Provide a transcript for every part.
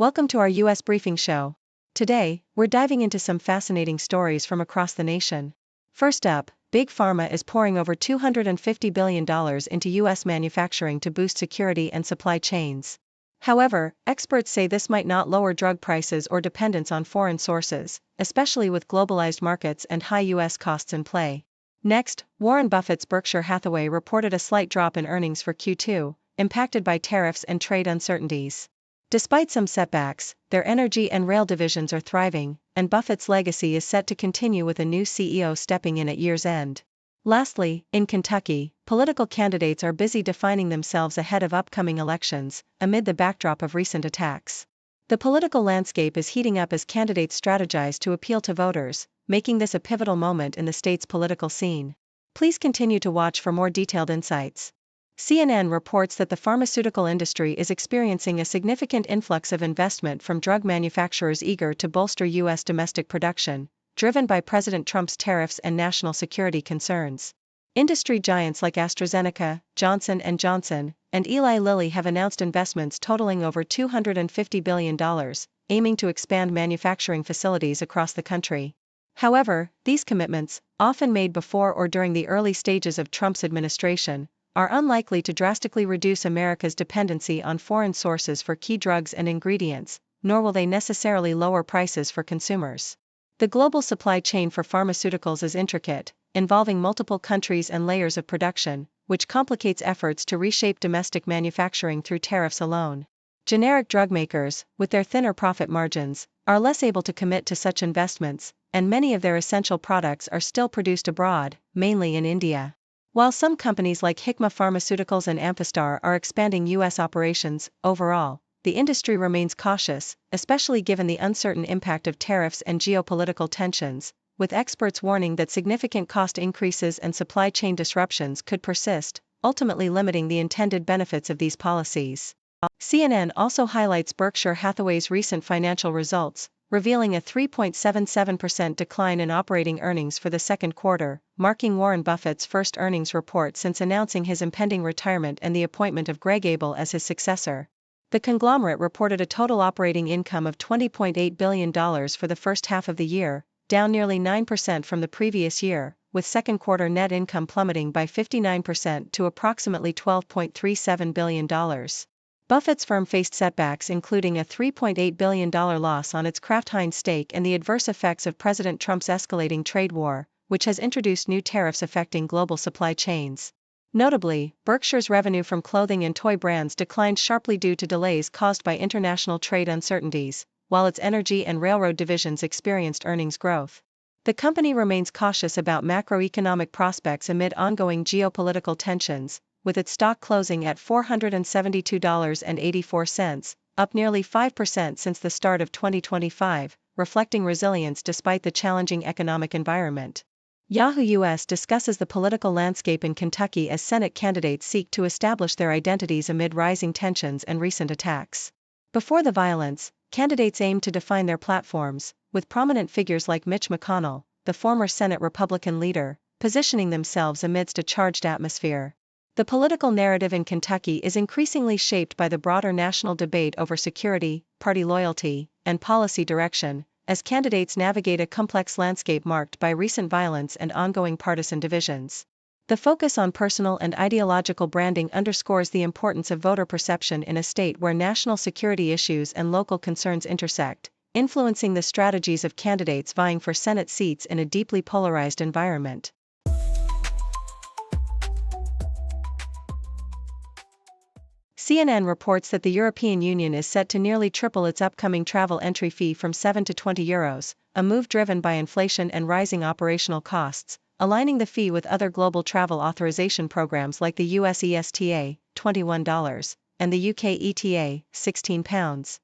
Welcome to our U.S. Briefing Show. Today, we're diving into some fascinating stories from across the nation. First up, Big Pharma is pouring over $250 billion into U.S. manufacturing to boost security and supply chains. However, experts say this might not lower drug prices or dependence on foreign sources, especially with globalized markets and high U.S. costs in play. Next, Warren Buffett's Berkshire Hathaway reported a slight drop in earnings for Q2, impacted by tariffs and trade uncertainties. Despite some setbacks, their energy and rail divisions are thriving, and Buffett's legacy is set to continue with a new CEO stepping in at year's end. Lastly, in Kentucky, political candidates are busy defining themselves ahead of upcoming elections, amid the backdrop of recent attacks. The political landscape is heating up as candidates strategize to appeal to voters, making this a pivotal moment in the state's political scene. Please continue to watch for more detailed insights. CNN reports that the pharmaceutical industry is experiencing a significant influx of investment from drug manufacturers eager to bolster U.S. domestic production, driven by President Trump's tariffs and national security concerns. Industry giants like AstraZeneca, Johnson & Johnson, and Eli Lilly have announced investments totaling over $250 billion, aiming to expand manufacturing facilities across the country. However, these commitments, often made before or during the early stages of Trump's administration, are unlikely to drastically reduce America's dependency on foreign sources for key drugs and ingredients, nor will they necessarily lower prices for consumers. The global supply chain for pharmaceuticals is intricate, involving multiple countries and layers of production, which complicates efforts to reshape domestic manufacturing through tariffs alone. Generic drug makers, with their thinner profit margins, are less able to commit to such investments, and many of their essential products are still produced abroad, mainly in India. While some companies like Hikma Pharmaceuticals and Amphastar are expanding U.S. operations, overall, the industry remains cautious, especially given the uncertain impact of tariffs and geopolitical tensions, with experts warning that significant cost increases and supply chain disruptions could persist, ultimately limiting the intended benefits of these policies. CNN also highlights Berkshire Hathaway's recent financial results, revealing a 3.77% decline in operating earnings for the second quarter, marking Warren Buffett's first earnings report since announcing his impending retirement and the appointment of Greg Abel as his successor. The conglomerate reported a total operating income of $20.8 billion for the first half of the year, down nearly 9% from the previous year, with second quarter net income plummeting by 59% to approximately $12.37 billion. Buffett's firm faced setbacks including a $3.8 billion loss on its Kraft Heinz stake and the adverse effects of President Trump's escalating trade war, which has introduced new tariffs affecting global supply chains. Notably, Berkshire's revenue from clothing and toy brands declined sharply due to delays caused by international trade uncertainties, while its energy and railroad divisions experienced earnings growth. The company remains cautious about macroeconomic prospects amid ongoing geopolitical tensions, with its stock closing at $472.84, up nearly 5% since the start of 2025, reflecting resilience despite the challenging economic environment. Yahoo US discusses the political landscape in Kentucky as Senate candidates seek to establish their identities amid rising tensions and recent attacks. Before the violence, candidates aim to define their platforms, with prominent figures like Mitch McConnell, the former Senate Republican leader, positioning themselves amidst a charged atmosphere. The political narrative in Kentucky is increasingly shaped by the broader national debate over security, party loyalty, and policy direction, as candidates navigate a complex landscape marked by recent violence and ongoing partisan divisions. The focus on personal and ideological branding underscores the importance of voter perception in a state where national security issues and local concerns intersect, influencing the strategies of candidates vying for Senate seats in a deeply polarized environment. CNN reports that the European Union is set to nearly triple its upcoming travel entry fee from €7 to €20, a move driven by inflation and rising operational costs, aligning the fee with other global travel authorization programs like the US ESTA, $21, and the UK ETA, £16.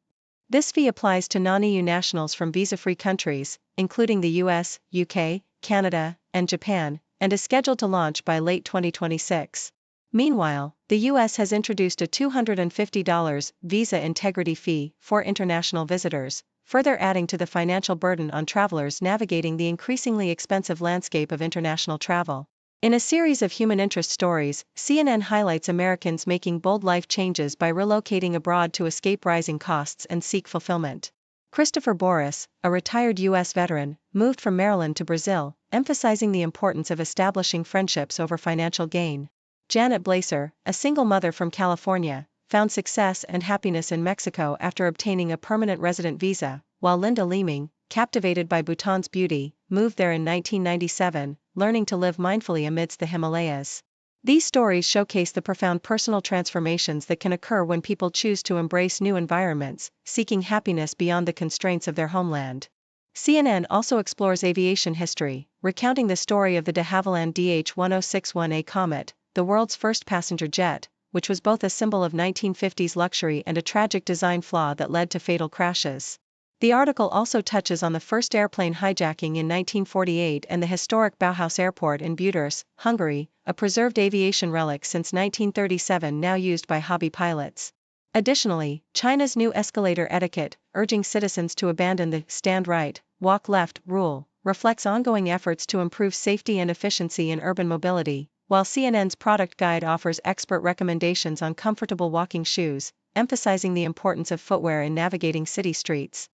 This fee applies to non-EU nationals from visa-free countries, including the US, UK, Canada, and Japan, and is scheduled to launch by late 2026. Meanwhile, the U.S. has introduced a $250 visa integrity fee for international visitors, further adding to the financial burden on travelers navigating the increasingly expensive landscape of international travel. In a series of human interest stories, CNN highlights Americans making bold life changes by relocating abroad to escape rising costs and seek fulfillment. Christopher Boris, a retired U.S. veteran, moved from Maryland to Brazil, emphasizing the importance of establishing friendships over financial gain. Janet Blaser, a single mother from California, found success and happiness in Mexico after obtaining a permanent resident visa, while Linda Leeming, captivated by Bhutan's beauty, moved there in 1997, learning to live mindfully amidst the Himalayas. These stories showcase the profound personal transformations that can occur when people choose to embrace new environments, seeking happiness beyond the constraints of their homeland. CNN also explores aviation history, recounting the story of the de Havilland DH-1061A Comet, the world's first passenger jet, which was both a symbol of 1950s luxury and a tragic design flaw that led to fatal crashes. The article also touches on the first airplane hijacking in 1948 and the historic Bauhaus Airport in Budapest, Hungary, a preserved aviation relic since 1937 now used by hobby pilots. Additionally, China's new escalator etiquette, urging citizens to abandon the stand right, walk left rule, reflects ongoing efforts to improve safety and efficiency in urban mobility, while CNN's product guide offers expert recommendations on comfortable walking shoes, emphasizing the importance of footwear in navigating city streets.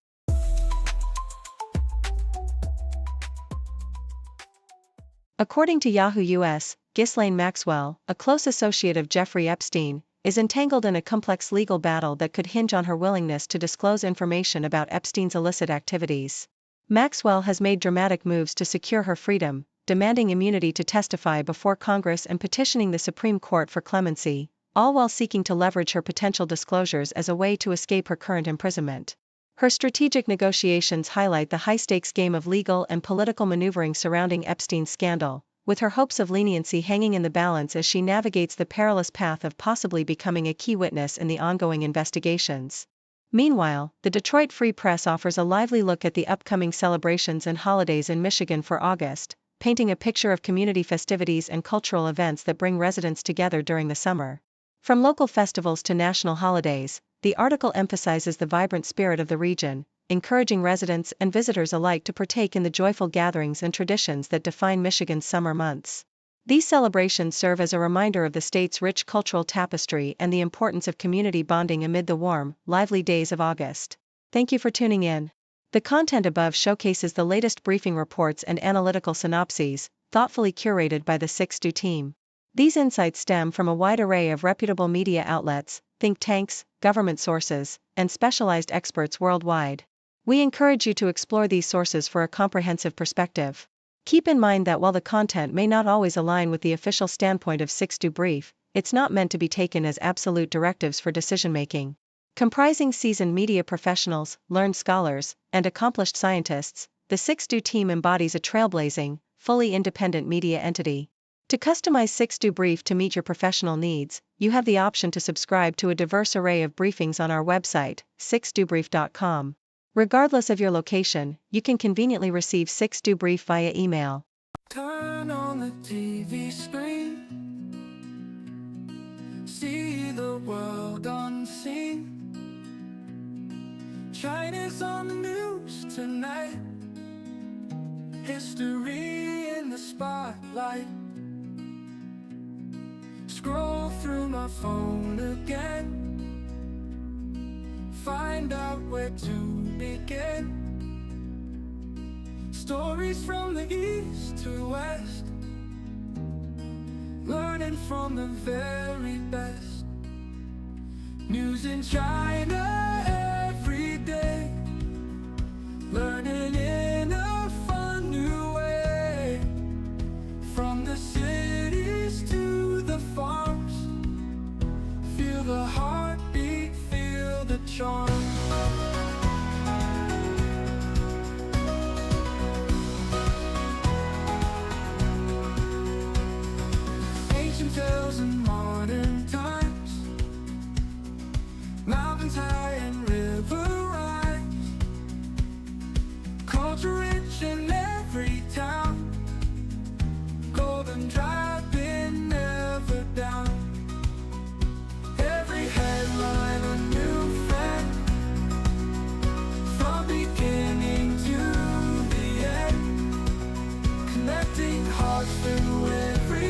According to Yahoo US, Ghislaine Maxwell, a close associate of Jeffrey Epstein, is entangled in a complex legal battle that could hinge on her willingness to disclose information about Epstein's illicit activities. Maxwell has made dramatic moves to secure her freedom, demanding immunity to testify before Congress and petitioning the Supreme Court for clemency, all while seeking to leverage her potential disclosures as a way to escape her current imprisonment. Her strategic negotiations highlight the high-stakes game of legal and political maneuvering surrounding Epstein's scandal, with her hopes of leniency hanging in the balance as she navigates the perilous path of possibly becoming a key witness in the ongoing investigations. Meanwhile, the Detroit Free Press offers a lively look at the upcoming celebrations and holidays in Michigan for August, painting a picture of community festivities and cultural events that bring residents together during the summer. From local festivals to national holidays, the article emphasizes the vibrant spirit of the region, encouraging residents and visitors alike to partake in the joyful gatherings and traditions that define Michigan's summer months. These celebrations serve as a reminder of the state's rich cultural tapestry and the importance of community bonding amid the warm, lively days of August. Thank you for tuning in. The content above showcases the latest briefing reports and analytical synopses, thoughtfully curated by the 6Do team. These insights stem from a wide array of reputable media outlets, think tanks, government sources, and specialized experts worldwide. We encourage you to explore these sources for a comprehensive perspective. Keep in mind that while the content may not always align with the official standpoint of 6Do Brief, it's not meant to be taken as absolute directives for decision-making. Comprising seasoned media professionals, learned scholars, and accomplished scientists, the 6Do team embodies a trailblazing, fully independent media entity. To customize 6Do Brief to meet your professional needs, you have the option to subscribe to a diverse array of briefings on our website, 6dobrief.com. Regardless of your location, you can conveniently receive 6Do Brief via email. Turn on the TV screen, see the world unseen. China's on the news tonight, history in the spotlight. Scroll through my phone again, find out where to begin. Stories from the east to west, learning from the very best. News in China every day, learning in a fun new way. From the cities to the farms, feel the heartbeat, feel the charm. Ancient tales in modern times, mountains high and river rhymes. Culture rich in every town, golden driving never down. Every headline a new friend, from beginning to the end, connecting hearts through every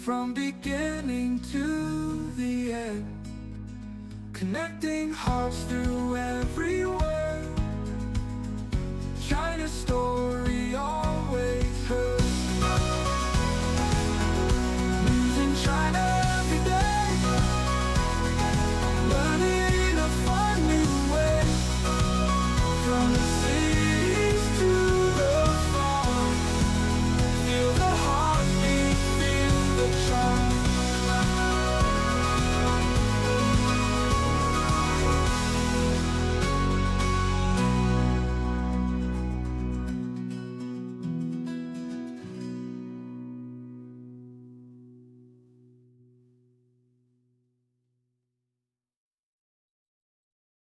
from beginning to the end, connecting hearts through every word. China's story always heard.